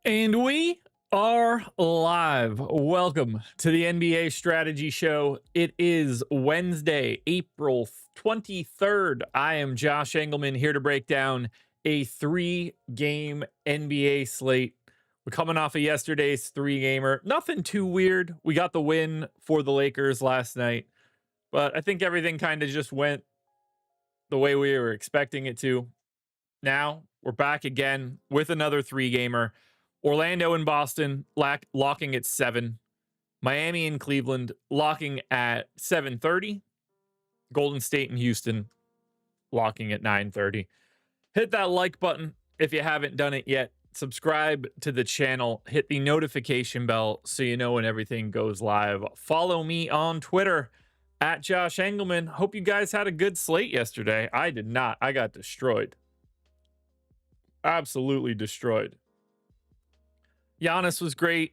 And we are live. Welcome to the NBA Strategy Show. It is Wednesday, April 23rd. I am Josh Engleman here to break down a 3-game NBA slate. We're coming off of yesterday's 3-gamer. Nothing too weird. We got the win for the Lakers last night, but I think everything kind of just went the way we were expecting it to. Now we're back again with another 3-gamer. Orlando and Boston locking at 7. Miami and Cleveland locking at 7:30. Golden State and Houston locking at 9:30. Hit that like button if you haven't done it yet. Subscribe to the channel. Hit the notification bell so you know when everything goes live. Follow me on Twitter at Josh Engleman. Hope you guys had a good slate yesterday. I did not. I got destroyed. Absolutely destroyed. Giannis was great.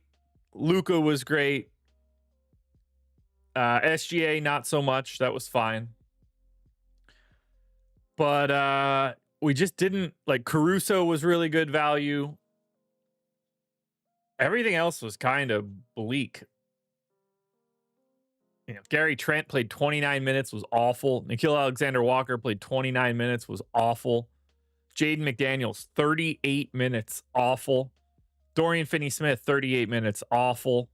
Luka was great. SGA, not so much. That was fine. But we just didn't, like, Caruso was really good value. Everything else was kind of bleak. You know, Gary Trent played 29 minutes, was awful. Nickeil Alexander-Walker played 29 minutes, was awful. Jaden McDaniels, 38 minutes, awful. Dorian Finney-Smith, 38 minutes, awful.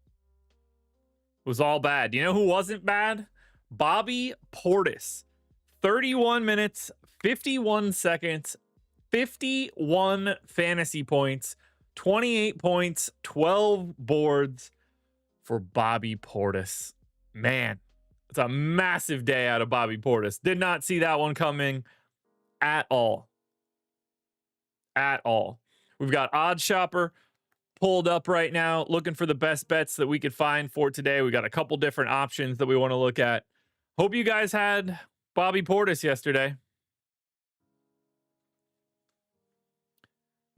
It was all bad. You know who wasn't bad? Bobby Portis, 31 minutes, 51 seconds, 51 fantasy points, 28 points, 12 boards for Bobby Portis. Man, it's a massive day out of Bobby Portis. Did not see that one coming at all. At all. We've got Odd Shopper pulled up right now, looking for the best bets that we could find for today. We got a couple different options that we want to look at. Hope you guys had Bobby Portis yesterday.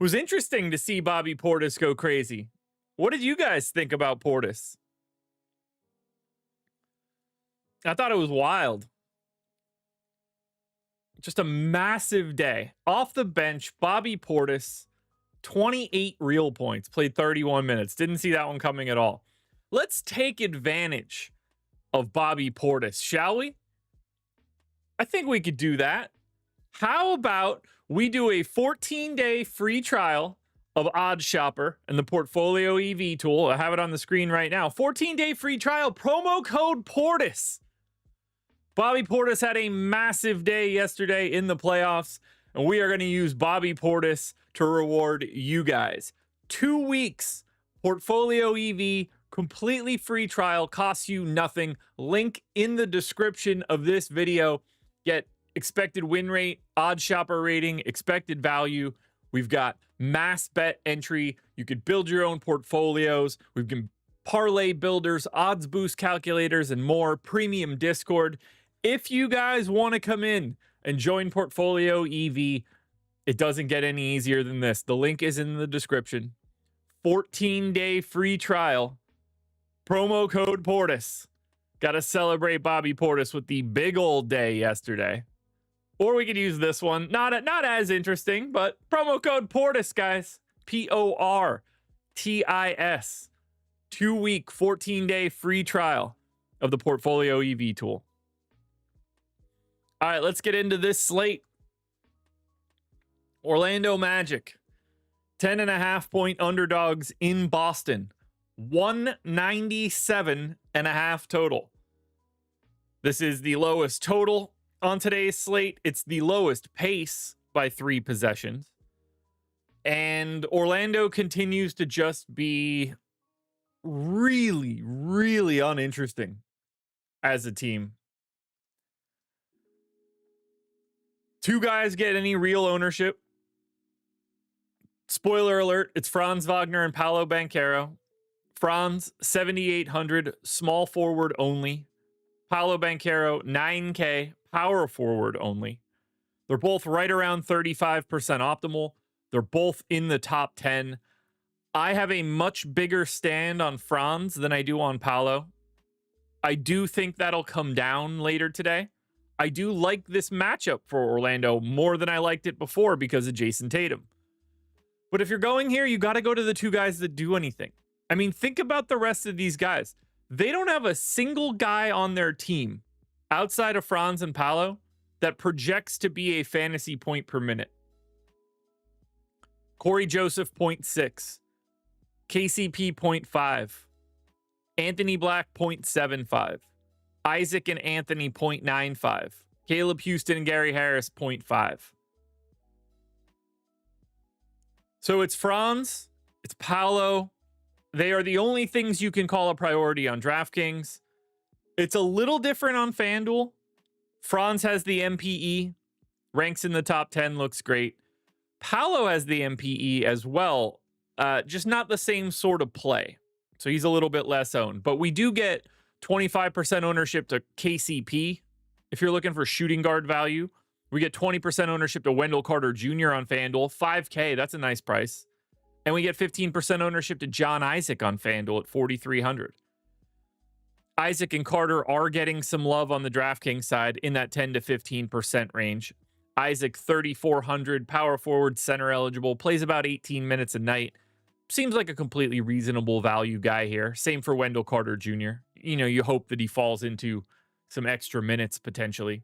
It was interesting to see Bobby Portis go crazy. What did you guys think about Portis? I thought it was wild. Just a massive day. Off the bench, Bobby Portis, 28 real points, played 31 minutes. Didn't see that one coming at all. Let's take advantage of Bobby Portis, shall we? I think we could do that. How about we do a 14-day free trial of Odd Shopper and the Portfolio EV tool? I have it on the screen right now. 14-day free trial, promo code Portis. Bobby Portis had a massive day yesterday in the playoffs, and we are going to use Bobby Portis to reward you guys. 2 weeks, Portfolio EV, completely free trial, costs you nothing. Link in the description of this video. Get expected win rate, Odd Shopper rating, expected value. We've got mass bet entry. You could build your own portfolios. We've got parlay builders, odds boost calculators, and more. Premium Discord. If you guys want to come in and join Portfolio EV, it doesn't get any easier than this. The link is in the description. 14-day free trial. Promo code Portis. Got to celebrate Bobby Portis with the big old day yesterday. Or we could use this one. Not as interesting, but promo code Portis, guys. Portis. 2-week, 14-day free trial of the Portfolio EV tool. All right, let's get into this slate. Orlando Magic, 10.5-point underdogs in Boston, 197.5 total. This is the lowest total on today's slate. It's the lowest pace by 3 possessions. And Orlando continues to just be really, really uninteresting as a team. 2 guys get any real ownership. Spoiler alert, it's Franz Wagner and Paolo Banchero. Franz, 7,800, small forward only. Paolo Banchero, 9K, power forward only. They're both right around 35% optimal. They're both in the top 10. I have a much bigger stand on Franz than I do on Paolo. I do think that'll come down later today. I do like this matchup for Orlando more than I liked it before because of Jason Tatum. But if you're going here, you got to go to the two guys that do anything. I mean, think about the rest of these guys. They don't have a single guy on their team outside of Franz and Paolo that projects to be a fantasy point per minute. Corey Joseph, 0.6. KCP, 0.5. Anthony Black, 0.75. Isaac and Anthony, 0.95. Caleb Houston and Gary Harris, 0.5. So it's Franz, it's Paolo. They are the only things you can call a priority on DraftKings. It's a little different on FanDuel. Franz has the MPE, ranks in the top 10, looks great. Paolo has the MPE as well, just not the same sort of play. So he's a little bit less owned. But we do get 25% ownership to KCP if you're looking for shooting guard value. We get 20% ownership to Wendell Carter Jr. on FanDuel. $5K, that's a nice price. And we get 15% ownership to John Isaac on FanDuel at $4,300. Isaac and Carter are getting some love on the DraftKings side in that 10 to 15% range. Isaac, 3,400, power forward, center eligible, plays about 18 minutes a night. Seems like a completely reasonable value guy here. Same for Wendell Carter Jr. You know, you hope that he falls into some extra minutes potentially.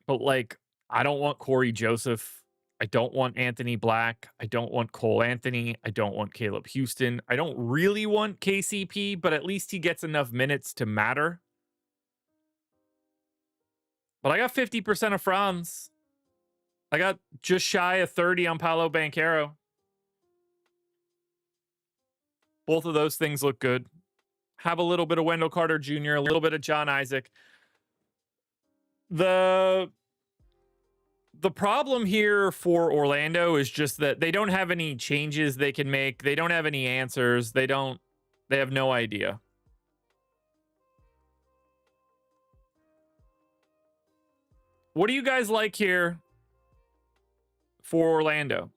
But like, I don't want Corey Joseph. I don't want Anthony Black. I don't want Cole Anthony. I don't want Caleb Houston. I don't really want KCP, but at least he gets enough minutes to matter. But I got 50% of Franz. I got just shy of 30 on Paolo Banchero. Both of those things look good. Have a little bit of Wendell Carter Jr., a little bit of John Isaac. The problem here for Orlando is just that they don't have any changes they can make. They don't have any answers. They have no idea. What do you guys like here for Orlando?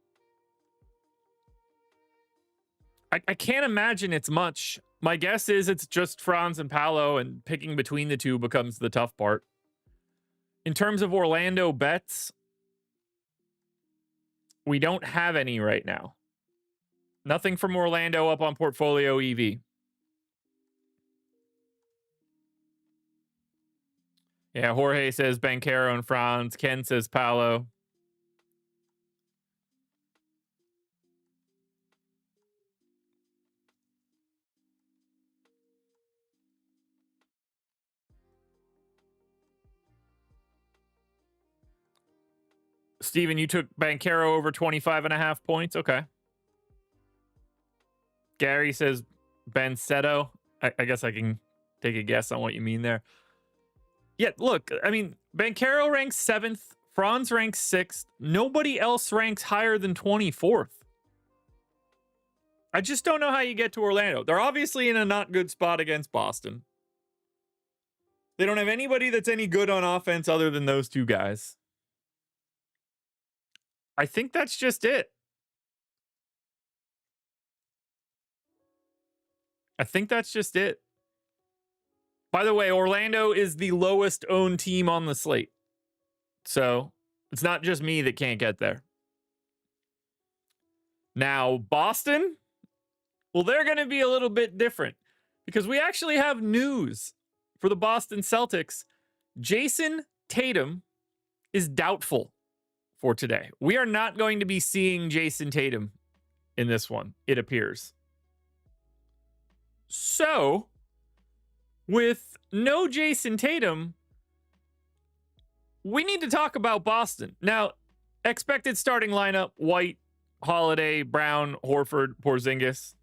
I can't imagine it's much. My guess is it's just Franz and Paolo, and picking between the two becomes the tough part. In terms of Orlando bets, we don't have any right now. Nothing from Orlando up on Portfolio EV. Yeah, Jorge says Banchero and Franz. Ken says Paolo. Steven, you took Banchero over 25.5 points. Okay. Gary says Bensetto. I guess I can take a guess on what you mean there. Yeah, look, I mean, Banchero ranks 7th. Franz ranks 6th. Nobody else ranks higher than 24th. I just don't know how you get to Orlando. They're obviously in a not good spot against Boston. They don't have anybody that's any good on offense other than those two guys. I think that's just it. By the way, Orlando is the lowest owned team on the slate. So it's not just me that can't get there. Now, Boston, well, they're going to be a little bit different because we actually have news for the Boston Celtics. Jason Tatum is doubtful for today. We are not going to be seeing Jason Tatum in this one, it appears. So, with no Jason Tatum, we need to talk about Boston. Now, expected starting lineup: White, Holiday, Brown, Horford, Porzingis.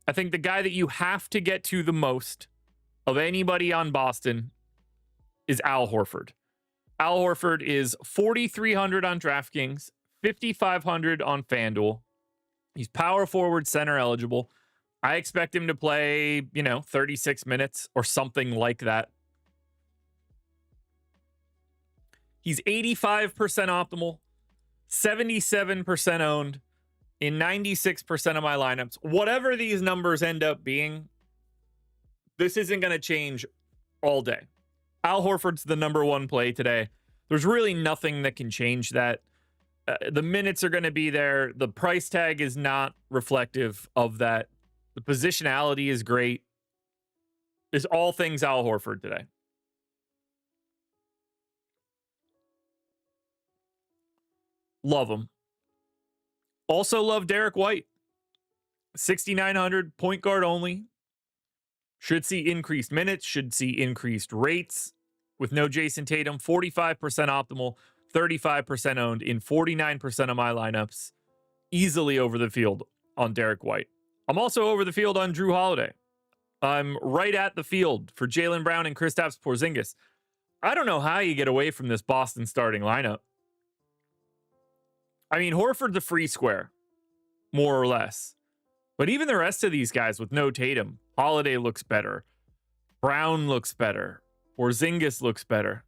I think the guy that you have to get to the most of anybody on Boston is Al Horford. Al Horford is 4,300 on DraftKings, 5,500 on FanDuel. He's power forward, center eligible. I expect him to play, 36 minutes or something like that. He's 85% optimal, 77% owned in 96% of my lineups. Whatever these numbers end up being, this isn't going to change all day. Al Horford's the number one play today. There's really nothing that can change that. The minutes are going to be there. The price tag is not reflective of that. The positionality is great. It's all things Al Horford today. Love him. Also love Derek White. 6,900, point guard only. Should see increased minutes, should see increased rates. With no Jason Tatum, 45% optimal, 35% owned in 49% of my lineups. Easily over the field on Derek White. I'm also over the field on Drew Holiday. I'm right at the field for Jaylen Brown and Kristaps Porzingis. I don't know how you get away from this Boston starting lineup. I mean, Horford's a free square, more or less. But even the rest of these guys with no Tatum, Holiday looks better. Brown looks better. Porzingis looks better.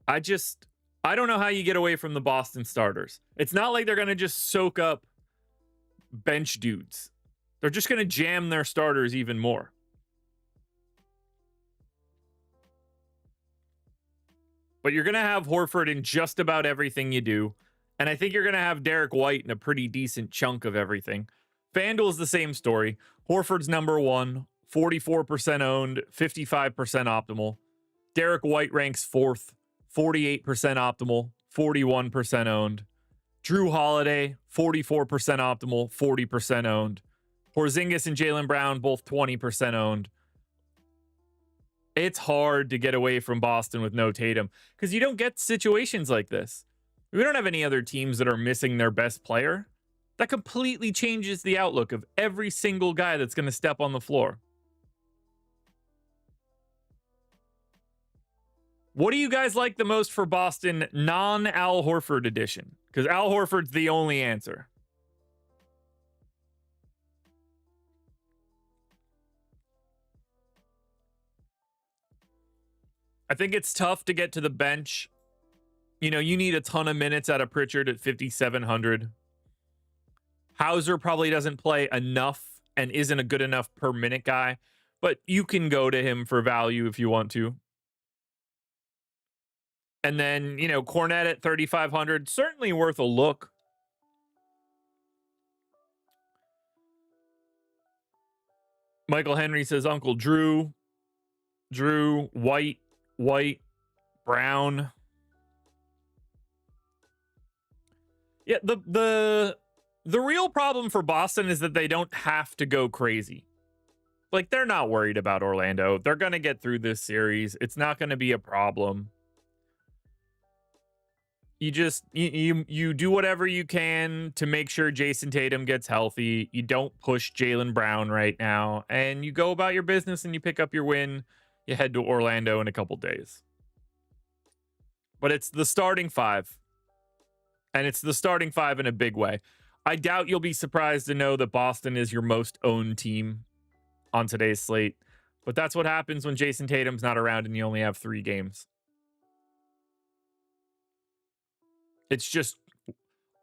I don't know how you get away from the Boston starters. It's not like they're going to just soak up bench dudes. They're just going to jam their starters even more. But you're going to have Horford in just about everything you do. And I think you're going to have Derek White in a pretty decent chunk of everything. FanDuel's the same story. Horford's number one, 44% owned, 55% optimal. Derek White ranks fourth, 48% optimal, 41% owned. Drew Holiday, 44% optimal, 40% owned. Porzingis and Jaylen Brown, both 20% owned. It's hard to get away from Boston with no Tatum because you don't get situations like this. We don't have any other teams that are missing their best player. That completely changes the outlook of every single guy that's going to step on the floor. What do you guys like the most for Boston non-Al Horford edition? Because Al Horford's the only answer. I think it's tough to get to the bench. You know, you need a ton of minutes out of Pritchard at 5,700. Hauser probably doesn't play enough and isn't a good enough per minute guy, but you can go to him for value if you want to. And then, you know, Cornette at 3,500, certainly worth a look. Michael Henry says Uncle Drew, White, Brown. Yeah, the real problem for Boston is that they don't have to go crazy. Like, they're not worried about Orlando. They're going to get through this series. It's not going to be a problem. You just you do whatever you can to make sure Jason Tatum gets healthy. You don't push Jaylen Brown right now, and you go about your business and you pick up your win. You head to Orlando in a couple days. But it's the starting five. And it's the starting five in a big way. I doubt you'll be surprised to know that Boston is your most owned team on today's slate. But that's what happens when Jason Tatum's not around and you only have 3 games. It's just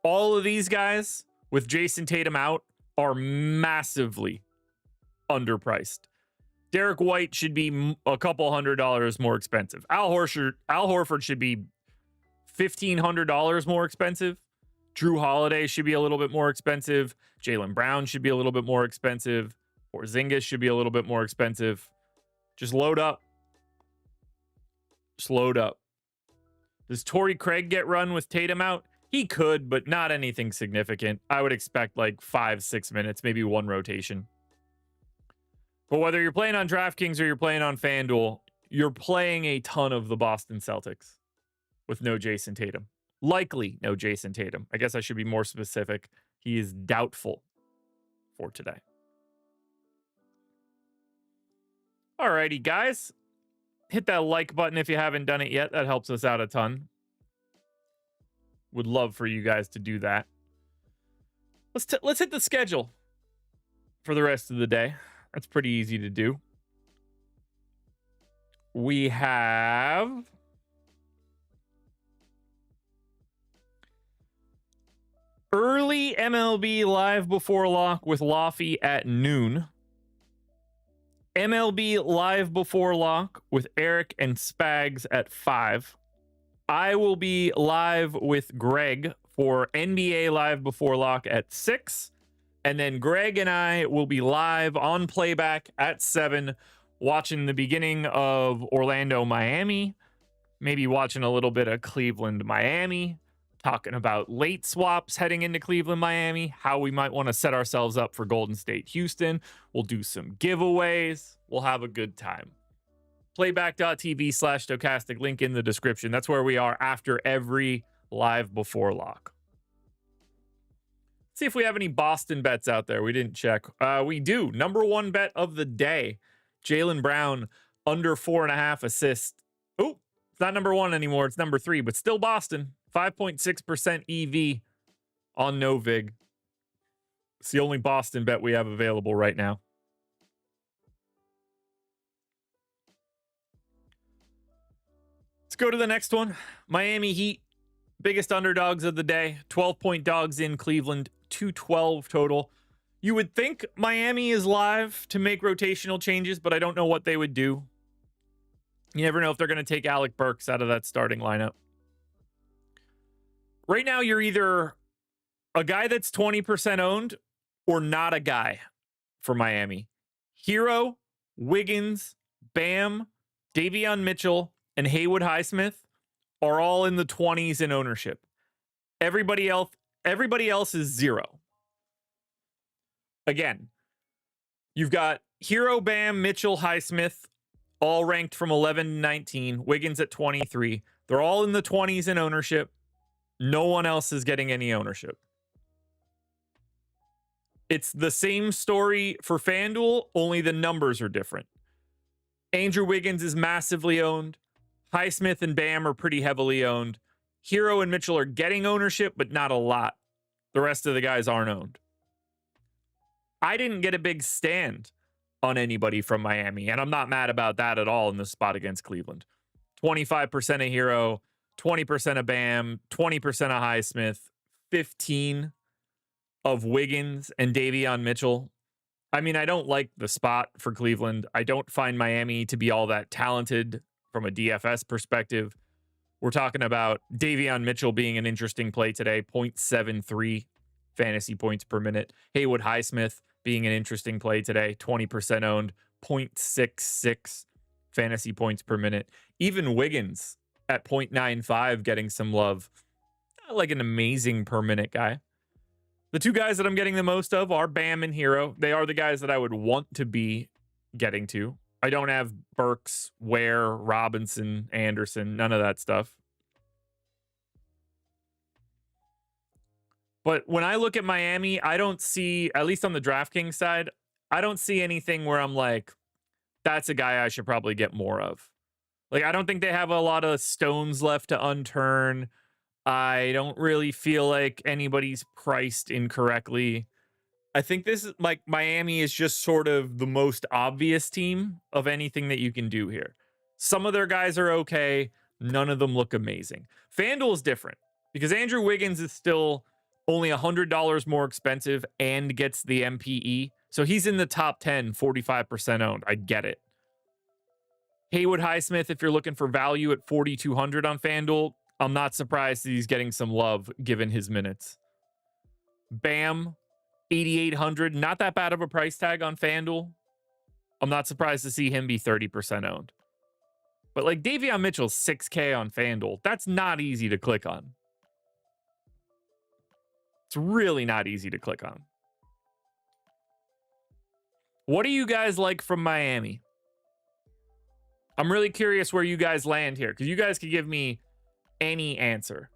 all of these guys with Jason Tatum out are massively underpriced. Derek White should be a couple $100 more expensive. Al Horford should be $1,500 more expensive. Drew Holiday should be a little bit more expensive. Jaylen Brown should be a little bit more expensive. Porzingis should be a little bit more expensive. Just load up. Just load up. Does Torrey Craig get run with Tatum out? He could, but not anything significant. I would expect like 5-6 minutes, maybe one rotation. But whether you're playing on DraftKings or you're playing on FanDuel, you're playing a ton of the Boston Celtics with no Jason Tatum. Likely no Jason Tatum. I guess I should be more specific. He is doubtful for today. Alrighty, guys. Hit that like button if you haven't done it yet. That helps us out a ton. Would love for you guys to do that. Let's hit the schedule for the rest of the day. That's pretty easy to do. We have early MLB live before lock with Laffy at noon. MLB live before lock with Eric and Spags at 5. I will be live with Greg for NBA live before lock at 6. And then Greg and I will be live on playback at 7, watching the beginning of Orlando, Miami, maybe watching a little bit of Cleveland, Miami, talking about late swaps heading into Cleveland, Miami, how we might want to set ourselves up for Golden State, Houston. We'll do some giveaways. We'll have a good time. Playback.tv/Stokastic, link in the description. That's where we are after every live before lock. See if we have any Boston bets out there. We didn't check. We do. Number one bet of the day, Jaylen Brown under 4.5 assists. Oh, it's not number one anymore. It's number 3, but still Boston. 5.6% EV on NoVig. It's the only Boston bet we have available right now. Let's go to the next one. Miami Heat, biggest underdogs of the day. 12-point dogs in Cleveland, 212 total. You would think Miami is live to make rotational changes, but I don't know what they would do. You never know if they're going to take Alec Burks out of that starting lineup. Right now, you're either a guy that's 20% owned or not a guy for Miami. Hero, Wiggins, Bam, Davon Mitchell, and Haywood Highsmith are all in the 20s in ownership. Everybody else is 0. Again, you've got Hero, Bam, Mitchell, Highsmith, all ranked from 11 to 19. Wiggins at 23. They're all in the 20s in ownership. No one else is getting any ownership. It's the same story for FanDuel, only the numbers are different. Andrew Wiggins is massively owned. Highsmith and Bam are pretty heavily owned. Hero and Mitchell are getting ownership, but not a lot. The rest of the guys aren't owned. I didn't get a big stand on anybody from Miami, and I'm not mad about that at all in this spot against Cleveland. 25% of Hero, 20% of Bam, 20% of Highsmith, 15 of Wiggins and Davon Mitchell. I mean, I don't like the spot for Cleveland. I don't find Miami to be all that talented from a DFS perspective. We're talking about Davon Mitchell being an interesting play today, 0.73 fantasy points per minute. Haywood Highsmith being an interesting play today, 20% owned, 0.66 fantasy points per minute. Even Wiggins at 0.95 getting some love. Not like an amazing per minute guy. The two guys that I'm getting the most of are Bam and Hero. They are the guys that I would want to be getting to. I don't have Burks, Ware, Robinson, Anderson, none of that stuff. But when I look at Miami, I don't see, at least on the DraftKings side, I don't see anything where I'm like, that's a guy I should probably get more of. Like, I don't think they have a lot of stones left to unturn. I don't really feel like anybody's priced incorrectly. I think this is like Miami is just sort of the most obvious team of anything that you can do here. Some of their guys are okay. None of them look amazing. FanDuel is different because Andrew Wiggins is still only $100 more expensive and gets the MPE. So he's in the top 10, 45% owned. I get it. Haywood Highsmith, if you're looking for value at 4,200 on FanDuel, I'm not surprised that he's getting some love given his minutes. Bam, 8,800. Not that bad of a price tag on FanDuel. I'm not surprised to see him be 30% owned. But like Davon Mitchell's 6K on FanDuel, that's not easy to click on. It's really not easy to click on. What do you guys like from Miami? I'm really curious where you guys land here because you guys could give me any answer.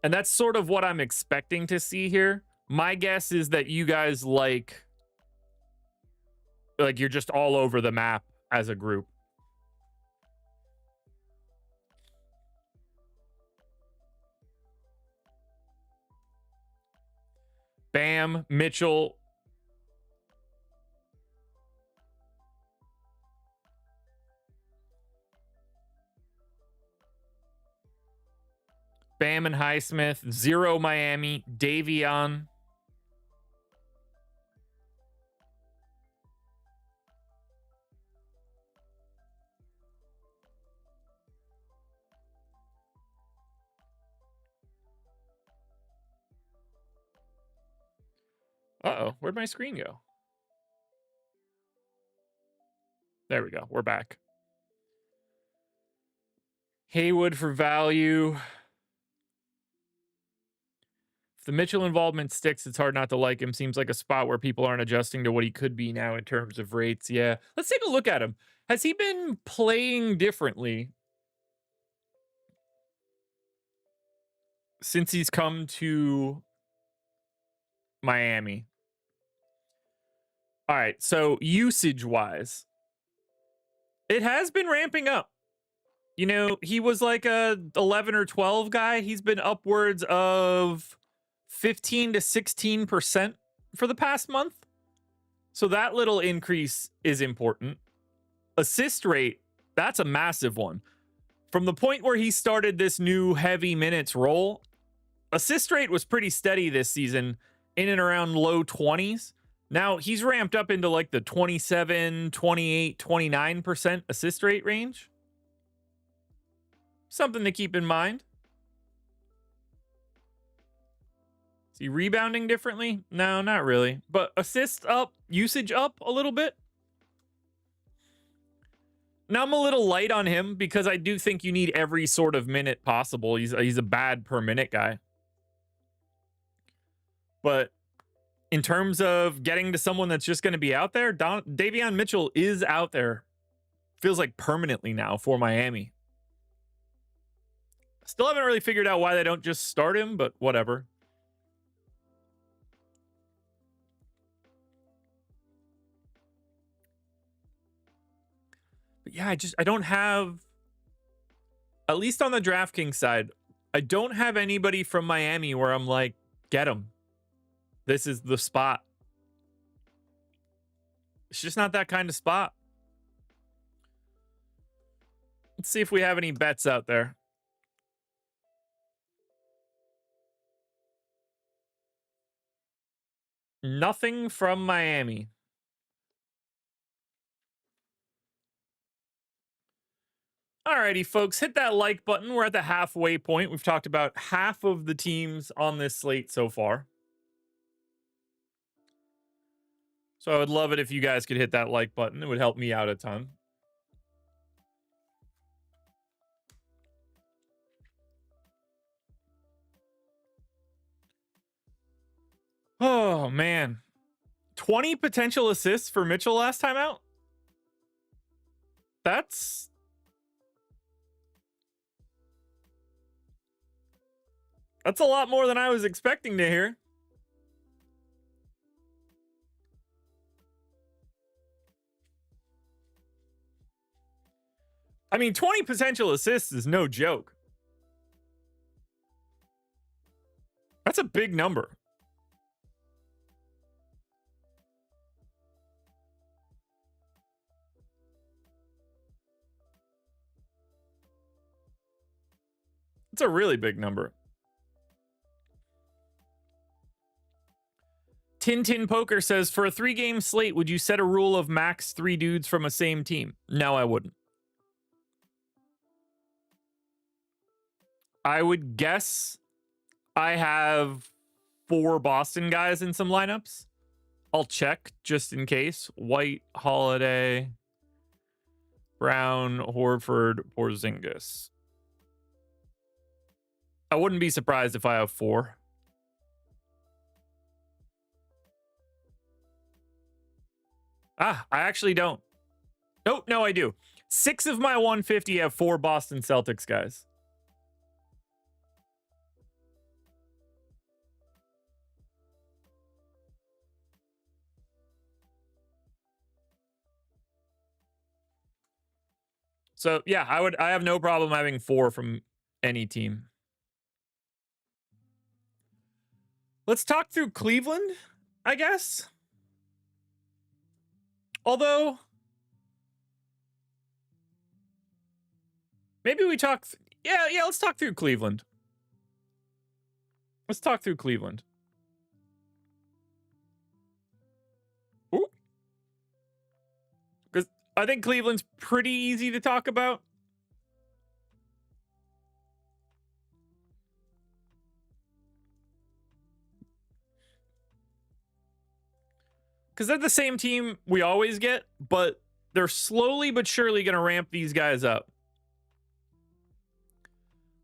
And that's sort of what I'm expecting to see here. My guess is that you guys like you're just all over the map as a group. Bam, Mitchell. Bam and Highsmith, 0 Miami, Davon. Uh-oh, where'd my screen go? There we go. We're back. Haywood for value. If the Mitchell involvement sticks, it's hard not to like him. Seems like a spot where people aren't adjusting to what he could be now in terms of rates. Yeah. Let's take a look at him. Has he been playing differently since he's come to Miami? All right. So usage wise, it has been ramping up. You know, he was like a 11 or 12 guy. He's been upwards of 15 to 16% for the past month. So that little increase is important. Assist rate, that's a massive one. From the point where he started this new heavy minutes role, assist rate was pretty steady this season, in and around low 20s. Now he's ramped up into like the 27, 28, 29% assist rate range. Something to keep in mind. Is he rebounding differently? No, not really. But assists up, usage up a little bit. Now I'm a little light on him because I do think you need every sort of minute possible. He's a bad per minute guy. But in terms of getting to someone that's just going to be out there, Davon Mitchell is out there. Feels like permanently now for Miami. Still haven't really figured out why they don't just start him, but whatever. But yeah, I don't have, at least on the DraftKings side, I don't have anybody from Miami where I'm like, get him. This is the spot. It's just not that kind of spot. Let's see if we have any bets out there. Nothing from Miami. Alrighty, folks, hit that like button. We're at the halfway point. We've talked about half of the teams on this slate so far. So I would love it if you guys could hit that like button. It would help me out a ton. Oh, man. 20 potential assists for Mitchell last time out? That's a lot more than I was expecting to hear. I mean, 20 potential assists is no joke. That's a big number. It's a really big number. Tintin Poker says, for a 3-game slate, would you set a rule of max 3 dudes from a same team? No, I wouldn't. I would guess I have 4 Boston guys in some lineups. I'll check just in case. White, Holiday, Brown, Horford, Porzingis. I wouldn't be surprised if I have 4. I actually don't. Nope, no, I do. 6 of my 150 have 4 Boston Celtics guys. So yeah, I have no problem having 4 from any team. Let's talk through Cleveland, I guess. Although maybe we talk yeah, let's talk through Cleveland. Let's talk through Cleveland. Ooh. Because I think Cleveland's pretty easy to talk about. because they're the same team we always get, but they're slowly but surely going to ramp these guys up.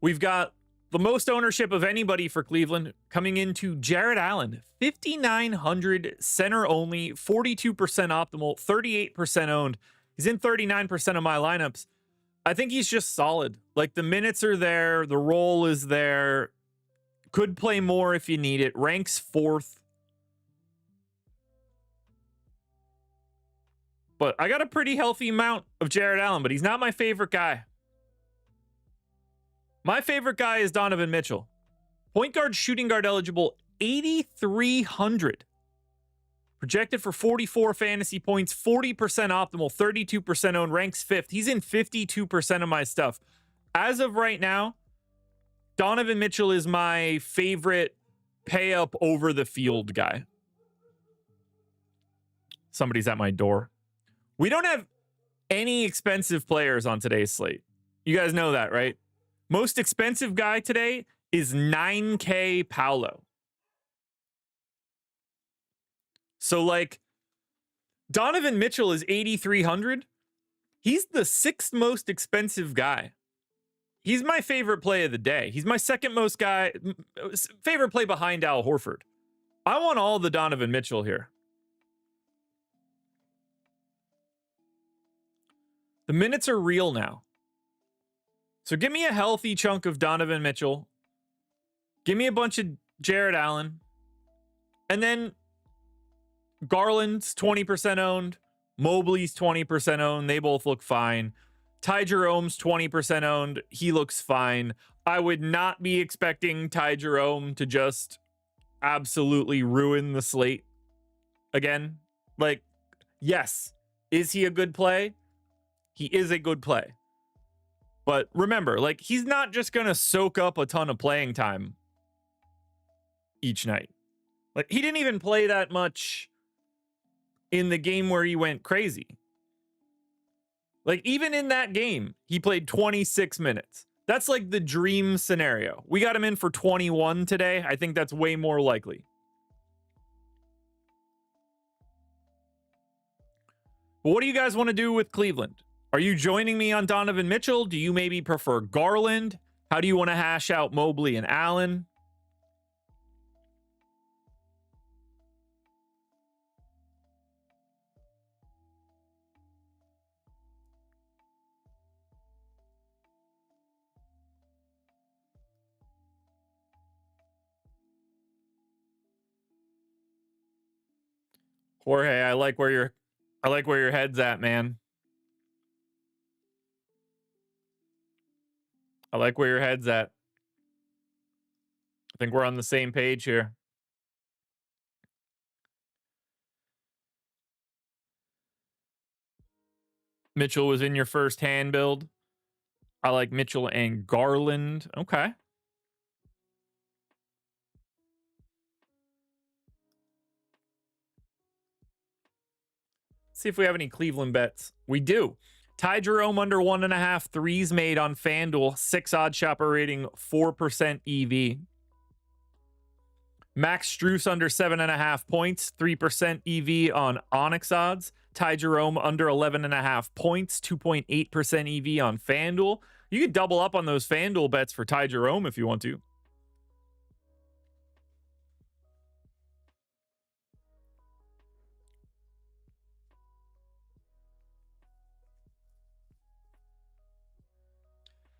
We've got the most ownership of anybody for Cleveland coming into Jarrett Allen, 5,900 center only, 42% optimal, 38% owned. He's in 39% of my lineups. I think he's just solid. Like, the minutes are there, the role is there. Could play more if you need it. Ranks 4th. But I got a pretty healthy amount of Jarrett Allen, but he's not my favorite guy. My favorite guy is Davon Mitchell. Point guard, shooting guard eligible, 8,300. Projected for 44 fantasy points, 40% optimal, 32% owned, ranks 5th. He's in 52% of my stuff. As of right now, Davon Mitchell is my favorite pay up over the field guy. Somebody's at my door. We don't have any expensive players on today's slate. You guys know that, right? Most expensive guy today is 9K Paolo. So, like, Davon Mitchell is 8,300. He's the 6th most expensive guy. He's my favorite play of the day. He's my second most favorite play behind Al Horford. I want all the Davon Mitchell here. The minutes are real now. So give me a healthy chunk of Davon Mitchell. Give me a bunch of Jarrett Allen. And then Garland's 20% owned. Mobley's 20% owned. They both look fine. Ty Jerome's 20% owned. He looks fine. I would not be expecting Ty Jerome to just absolutely ruin the slate again. Like, yes, is he a good play? He is a good play. But remember, like, he's not just going to soak up a ton of playing time each night. Like, he didn't even play that much in the game where he went crazy. Like, even in that game, he played 26 minutes. That's like the dream scenario. We got him in for 21 today. I think that's way more likely. But what do you guys want to do with Cleveland? Are you joining me on Davon Mitchell? Do you maybe prefer Garland? How do you want to hash out Mobley and Allen? Jorge, I like where your head's at, man. I like where your head's at. I think we're on the same page here. Mitchell was in your first hand build. I like Mitchell and Garland. Okay. See if we have any Cleveland bets. We do. Ty Jerome under 1.5 threes made on FanDuel. 6 odd shopper rating, 4% EV. Max Strus under 7.5 points, 3% EV on Onyx odds. Ty Jerome under 11.5 points, 2.8% EV on FanDuel. You could double up on those FanDuel bets for Ty Jerome if you want to.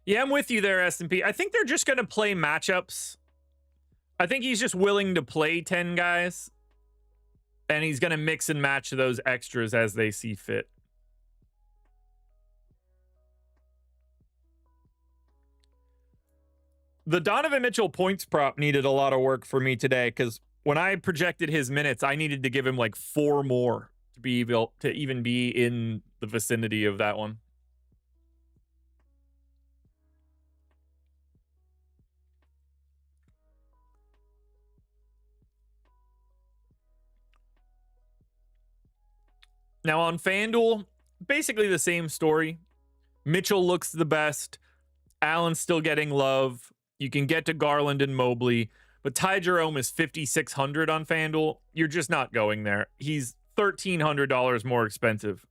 Yeah, I'm with you there, S&P. I think they're just going to play matchups. I think he's just willing to play 10 guys. And he's going to mix and match those extras as they see fit. The Davon Mitchell points prop needed a lot of work for me today because when I projected his minutes, I needed to give him like 4 more to be able to even be in the vicinity of that one. Now on FanDuel, basically the same story. Mitchell looks the best. Allen's still getting love. You can get to Garland and Mobley, but Ty Jerome is 5,600 on FanDuel. You're just not going there. He's $1,300 more expensive.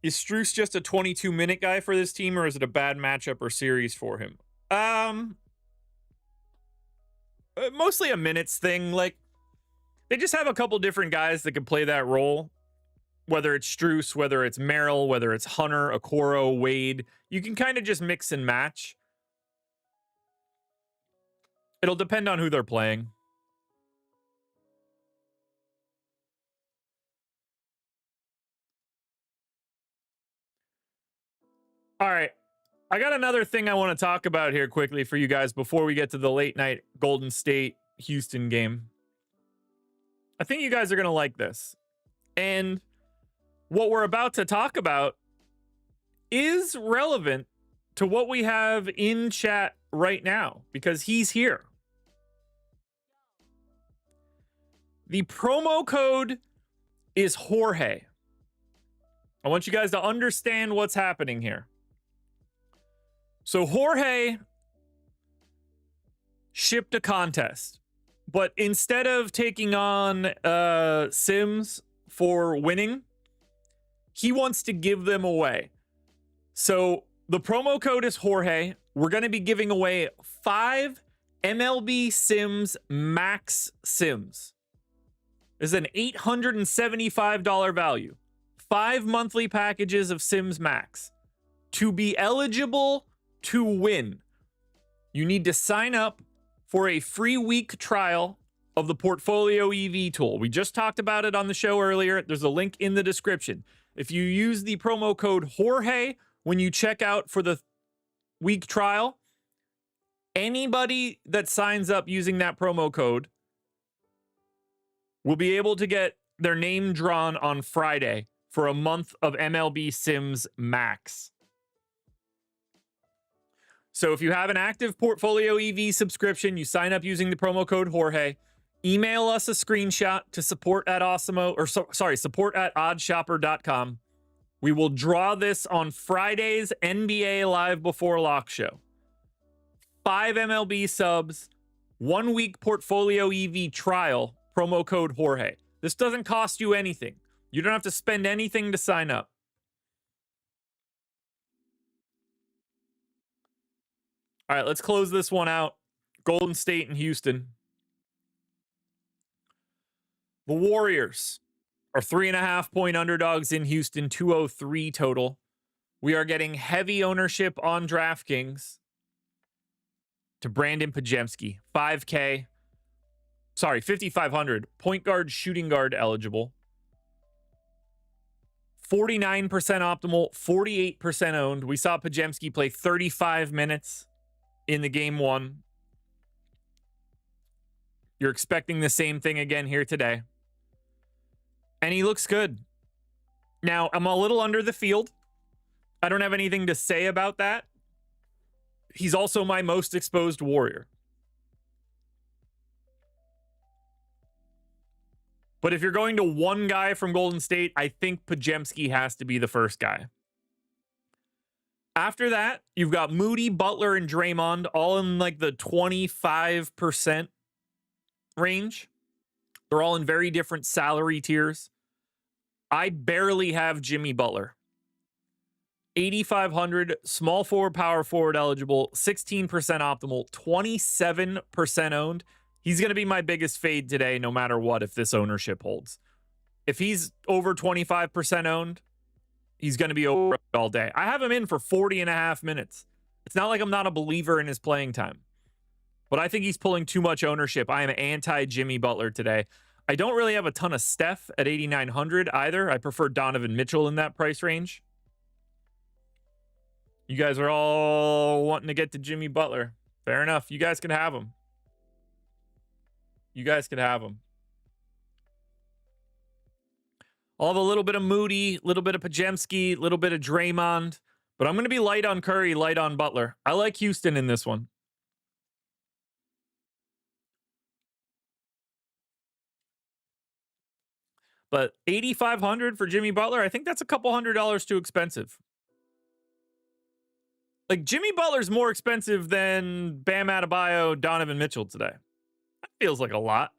Is Strus just a 22-minute guy for this team, or is it a bad matchup or series for him? Mostly a minutes thing. Like, they just have a couple different guys that can play that role. Whether it's Strus, whether it's Merrill, whether it's Hunter, Okoro, Wade. You can kind of just mix and match. It'll depend on who they're playing. All right. I got another thing I want to talk about here quickly for you guys before we get to the late night Golden State Houston game. I think you guys are going to like this. And what we're about to talk about is relevant to what we have in chat right now because he's here. The promo code is Jorge. I want you guys to understand what's happening here. So Jorge shipped a contest, but instead of taking on Sims for winning, he wants to give them away. So the promo code is Jorge. We're going to be giving away 5 MLB Sims Max Sims. This is an $875 value. 5 monthly packages of Sims Max. To be eligible to win, you need to sign up for a free week trial of the Portfolio EV tool. We just talked about it on the show earlier. There's a link in the description. If you use the promo code Jorge when you check out for the week trial, anybody that signs up using that promo code will be able to get their name drawn on Friday for a month of MLB Sims Max. So if you have an active Portfolio EV subscription, you sign up using the promo code Jorge, email us a screenshot to support at oddsshopper.com. We will draw this on Friday's NBA Live Before Lock show. 5 MLB subs, 1 week Portfolio EV trial, promo code Jorge. This doesn't cost you anything. You don't have to spend anything to sign up. All right, let's close this one out. Golden State and Houston. The Warriors are 3.5-point underdogs in Houston, 203 total. We are getting heavy ownership on DraftKings to Brandon Pajemski, 5,500. Point guard, shooting guard eligible. 49% optimal, 48% owned. We saw Pajemski play 35 minutes in the game one. You're expecting the same thing again here today. And he looks good. Now, I'm a little under the field. I don't have anything to say about that. He's also my most exposed Warrior. But if you're going to one guy from Golden State, I think Pajemski has to be the first guy. After that, you've got Moody, Butler, and Draymond all in like the 25% range. They're all in very different salary tiers. I barely have Jimmy Butler. 8,500, small forward, power forward eligible, 16% optimal, 27% owned. He's going to be my biggest fade today, no matter what, if this ownership holds. If he's over 25% owned, he's going to be over all day. I have him in for 40.5 minutes. It's not like I'm not a believer in his playing time, but I think he's pulling too much ownership. I am anti-Jimmy Butler today. I don't really have a ton of Steph at 8,900 either. I prefer Donovan Mitchell in that price range. You guys are all wanting to get to Jimmy Butler. Fair enough. You guys can have him. You guys can have him. I'll have a little bit of Moody, a little bit of Pajemski, a little bit of Draymond, but I'm going to be light on Curry, light on Butler. I like Houston in this one. But 8,500 for Jimmy Butler, I think that's a couple $100 too expensive. Like, Jimmy Butler's more expensive than Bam Adebayo, Donovan Mitchell today. That feels like a lot.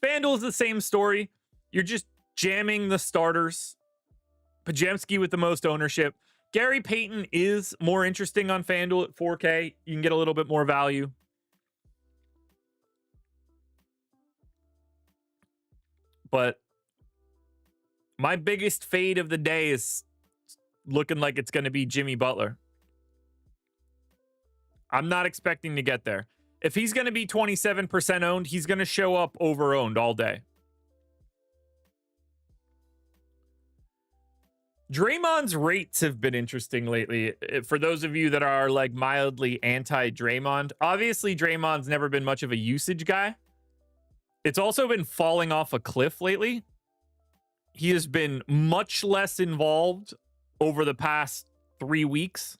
FanDuel is the same story. You're just jamming the starters. Pajemski with the most ownership. Gary Payton is more interesting on FanDuel at 4K. You can get a little bit more value. But my biggest fade of the day is looking like it's going to be Jimmy Butler. I'm not expecting to get there. If he's going to be 27% owned, he's going to show up over owned all day. Draymond's rates have been interesting lately. For those of you that are like mildly anti-Draymond, obviously Draymond's never been much of a usage guy. It's also been falling off a cliff lately. He has been much less involved over the past 3 weeks.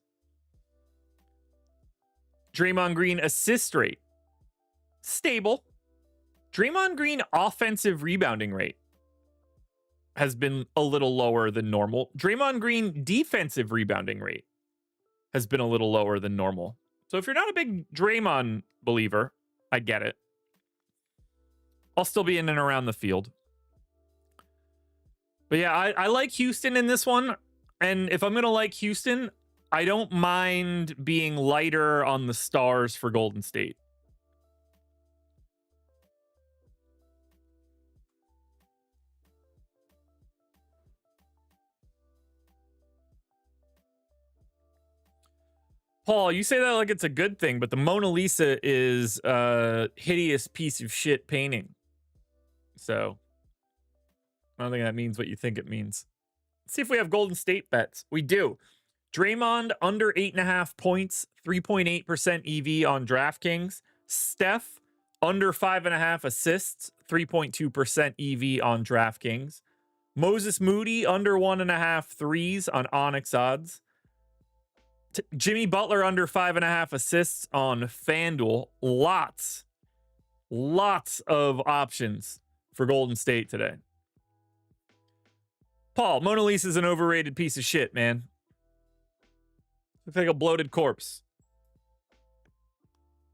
Draymond Green assist rate, stable. Draymond Green offensive rebounding rate has been a little lower than normal. Draymond Green defensive rebounding rate has been a little lower than normal. So if you're not a big Draymond believer, I get it. I'll still be in and around the field. But yeah, I like Houston in this one. And if I'm going to like Houston, I don't mind being lighter on the stars for Golden State. Paul, you say that like it's a good thing, but the Mona Lisa is a hideous piece of shit painting. So I don't think that means what you think it means. Let's see if we have Golden State bets. We do. Draymond under 8.5 points, 3.8% EV on DraftKings. Steph under 5.5 assists, 3.2% EV on DraftKings. Moses Moody under 1.5 threes on Onyx odds. Jimmy Butler under 5.5 assists on FanDuel. Lots of options for Golden State today. Paul, Mona Lisa's an overrated piece of shit, man. Looks like a bloated corpse.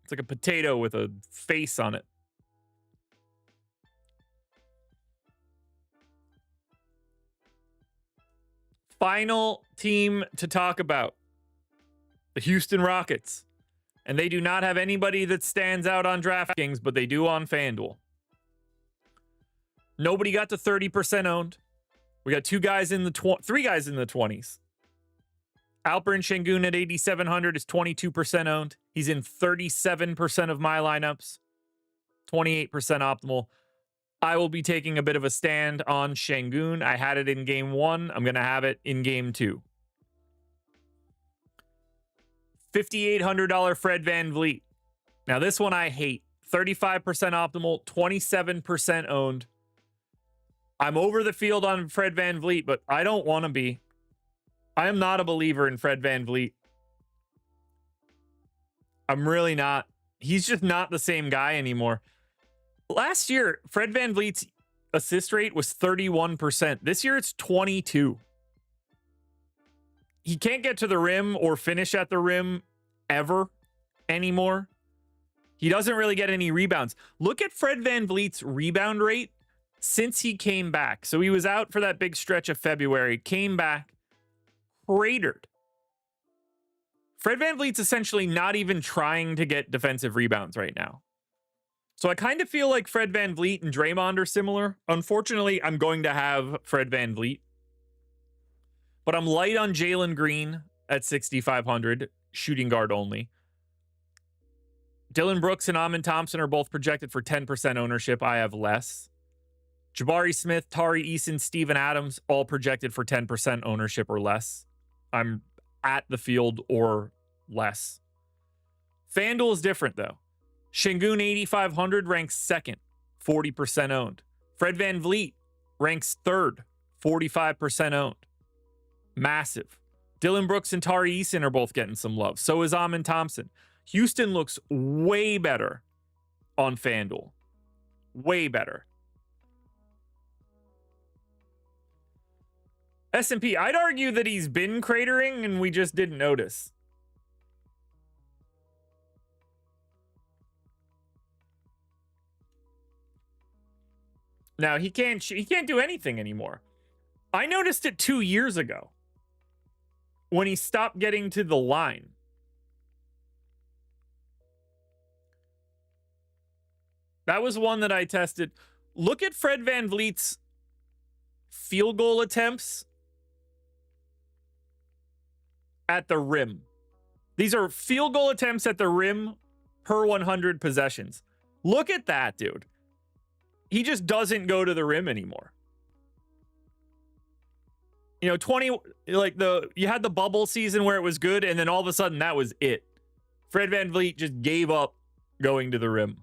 It's like a potato with a face on it. Final team to talk about. The Houston Rockets. And they do not have anybody that stands out on DraftKings, but they do on FanDuel. Nobody got to 30% owned. We got three guys in the 20s. Alperen Şengün at 8,700 is 22% owned. He's in 37% of my lineups. 28% optimal. I will be taking a bit of a stand on Şengün. I had it in game 1. I'm going to have it in game 2. $5,800 Fred VanVleet. Now this one I hate. 35% optimal, 27% owned. I'm over the field on Fred VanVleet, but I don't want to be. I am not a believer in Fred VanVleet. I'm really not. He's just not the same guy anymore. Last year, Fred VanVleet's assist rate was 31%. This year, it's 22%. He can't get to the rim or finish at the rim ever anymore. He doesn't really get any rebounds. Look at Fred VanVleet's rebound rate since he came back. So he was out for that big stretch of February, came back, cratered. Fred VanVleet's essentially not even trying to get defensive rebounds right now. So I kind of feel like Fred VanVleet and Draymond are similar. Unfortunately, I'm going to have Fred VanVleet. But I'm light on Jalen Green at 6,500, shooting guard only. Dylan Brooks and Amin Thompson are both projected for 10% ownership. I have less. Jabari Smith, Tari Eason, Steven Adams, all projected for 10% ownership or less. I'm at the field or less. FanDuel is different, though. Şengün 8,500 ranks second, 40% owned. Fred VanVleet ranks third, 45% owned. Massive. Dylan Brooks and Tari Eason are both getting some love. So is Amin Thompson. Houston looks way better on FanDuel. Way better. S&P, I'd argue that he's been cratering and we just didn't notice. Now he can't do anything anymore. I noticed it 2 years ago when he stopped getting to the line. That was one that I tested. Look at Fred VanVleet's field goal attempts at the rim. These are field goal attempts at the rim per 100 possessions. Look at that, dude. He just doesn't go to the rim anymore. You know, 20, like you had the bubble season where it was good, and then all of a sudden that was it. Fred VanVleet just gave up going to the rim.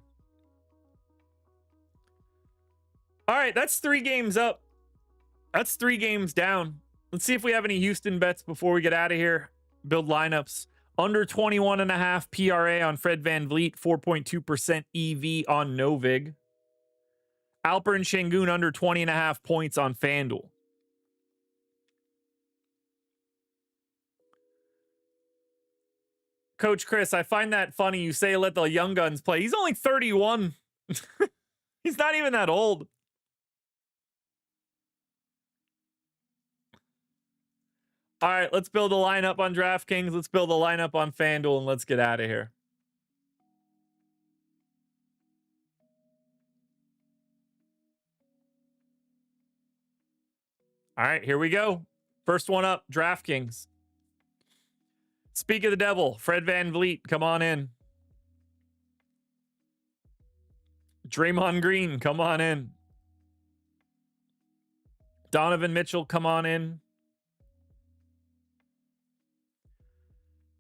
All right, that's 3 games up. That's 3 games down. Let's see if we have any Houston bets before we get out of here. Build lineups. Under 21.5 PRA on Fred VanVleet, 4.2% EV on NoVig. Alperen Şengün under 20.5 points on FanDuel. Coach Chris, I find that funny. You say let the young guns play. He's only 31. He's not even that old. All right, let's build a lineup on DraftKings. Let's build a lineup on FanDuel, and let's get out of here. All right, here we go. First one up, DraftKings. Speak of the devil, Fred VanVleet, come on in. Draymond Green, come on in. Donovan Mitchell, come on in.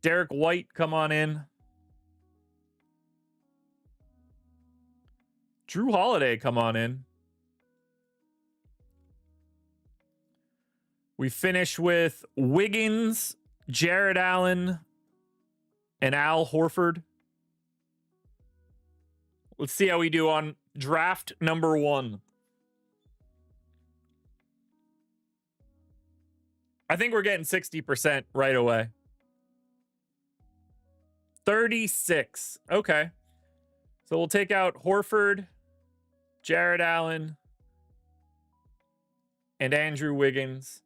Derek White, come on in. Drew Holiday, come on in. We finish with Wiggins, Jared Allen, and Al Horford. Let's see how we do on draft number 1. I think we're getting 60% right away. 36. Okay. So we'll take out Horford, Jared Allen, and Andrew Wiggins.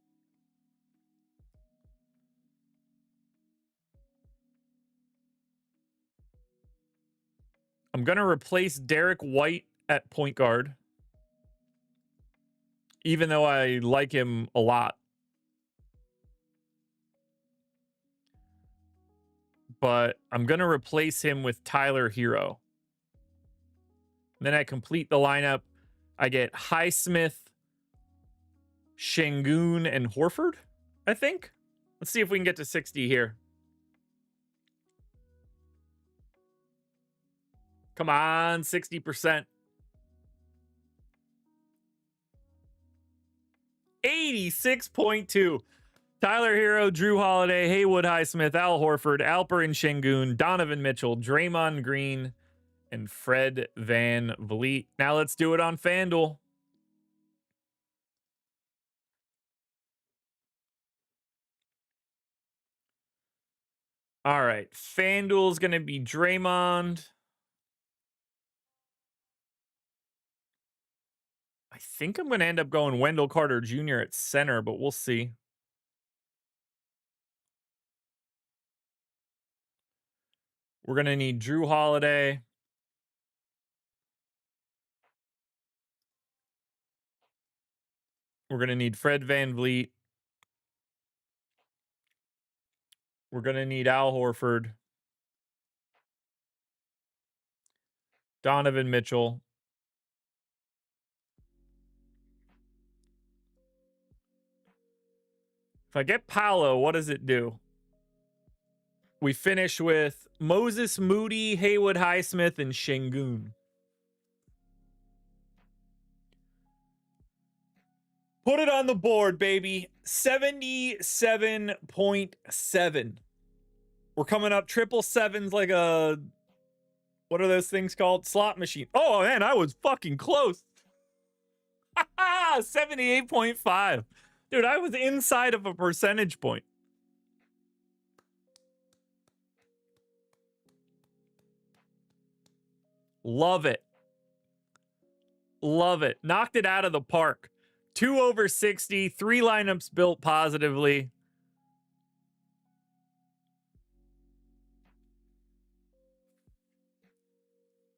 I'm going to replace Derek White at point guard, even though I like him a lot. But I'm going to replace him with Tyler Hero. Then I complete the lineup. I get Highsmith, Şengün, and Horford, I think. Let's see if we can get to 60 here. Come on, 60%. 86.2. Tyler Hero, Drew Holiday, Haywood Highsmith, Al Horford, Alperen Şengün, Donovan Mitchell, Draymond Green, and Fred VanVleet. Now let's do it on FanDuel. All right, FanDuel's going to be Draymond. I think I'm going to end up going Wendell Carter Jr. at center, but we'll see. We're going to need Drew Holiday. We're going to need Fred VanVleet. We're going to need Al Horford. Donovan Mitchell. If I get Paolo, what does it do? We finish with Moses Moody, Haywood Highsmith, and Şengün. Put it on the board, baby. 77.7. We're coming up triple sevens like a... What are those things called? Slot machine. Oh, man, I was fucking close. 78.5. Dude, I was inside of a percentage point. Love it. Love it. Knocked it out of the park. 2 over 60, 3 lineups built positively.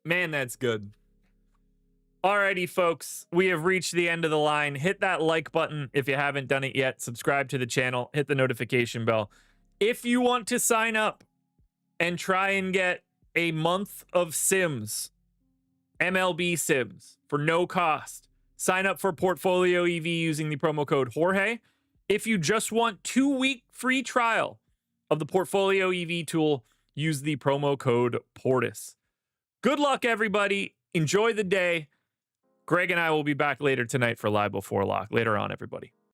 Man, that's good. Alrighty, folks, we have reached the end of the line. Hit that like button if you haven't done it yet. Subscribe to the channel. Hit the notification bell. If you want to sign up and try and get a month of Sims, MLB Sims, for no cost, sign up for Portfolio EV using the promo code Jorge. If you just want 2-week free trial of the Portfolio EV tool, use the promo code Portis. Good luck, everybody. Enjoy the day. Greg and I will be back later tonight for Live Before Lock. Later on, everybody.